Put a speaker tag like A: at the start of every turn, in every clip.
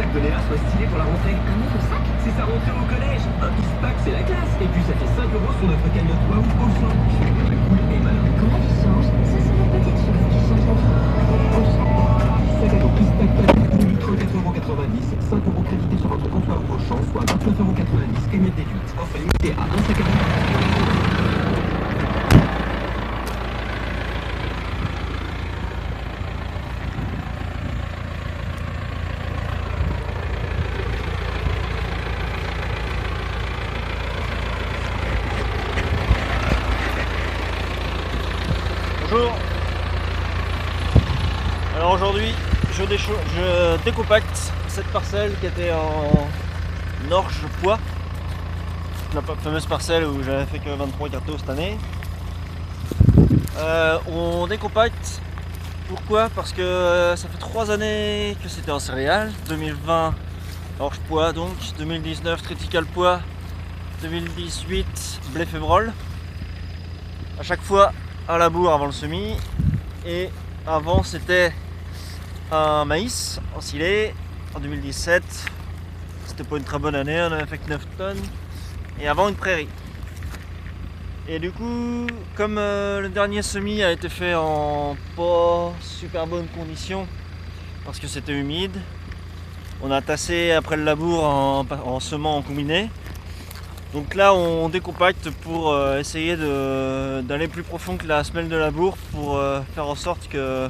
A: sac de Léa soit stylé pour la rentrée.
B: Un nouveau sac?
A: C'est sa rentrée au collège. Un Eastpack, c'est la classe. Et puis ça fait 5 € sur notre cagnotte Waouh Auchan. Cool et malin.
B: Quand la vie change, ce sont les petites choses qui changent la vie. Auchan.
A: Sac à dos Eastpack Pack, 2 litres, 4,90 €. 5 € crédités sur votre compte Waouh Auchan, soit 29,90 €. Cagnotte déduite. Offre limitée à un sac à dos.
C: Bonjour. Alors aujourd'hui je décompacte cette parcelle qui était en orge pois, la fameuse parcelle où j'avais fait que 23 cartos cette année. On décompacte, pourquoi? Parce que ça fait 3 années que c'était en céréales. 2020 orge pois, donc 2019 triticale pois, 2018 blé févrole. À chaque fois un labour avant le semis, et avant c'était un maïs ensilé. En 2017 c'était pas une très bonne année, on avait fait que 9 tonnes, et avant une prairie. Et du coup, comme le dernier semis a été fait en pas super bonnes conditions parce que c'était humide, on a tassé après le labour en semant en combiné. Donc là on décompacte pour essayer d'aller plus profond que la semelle de labour, pour faire en sorte que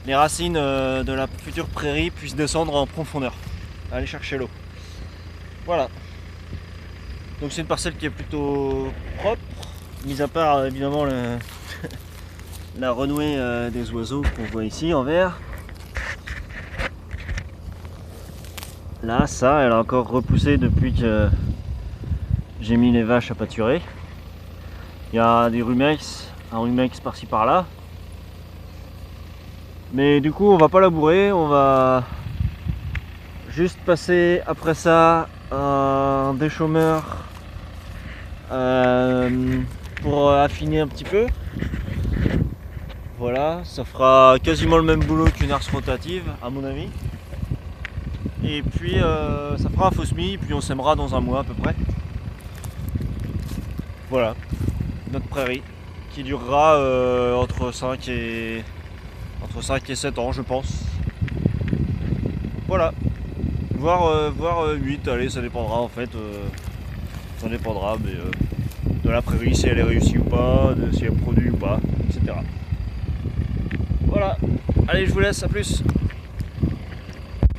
C: les racines de la future prairie puissent descendre en profondeur, aller chercher l'eau. Voilà. Donc c'est une parcelle qui est plutôt propre, mis à part évidemment la renouée des oiseaux qu'on voit ici en vert. Là, ça, elle a encore repoussé depuis que j'ai mis les vaches à pâturer. Il y a des rumex, un rumex par-ci par-là. Mais du coup on va pas labourer, on va juste passer après ça un déchaumeur pour affiner un petit peu. Voilà, ça fera quasiment le même boulot qu'une arse rotative à mon avis. Et puis ça fera un faux semis, puis on sèmera dans un mois à peu près. Voilà, notre prairie qui durera entre 5 et 7 ans je pense. Voilà, voire 8, allez, ça dépendra en fait, ça dépendra mais, de la prairie, si elle est réussie ou pas, si elle produit ou pas, etc. Voilà, allez, je vous laisse, à plus.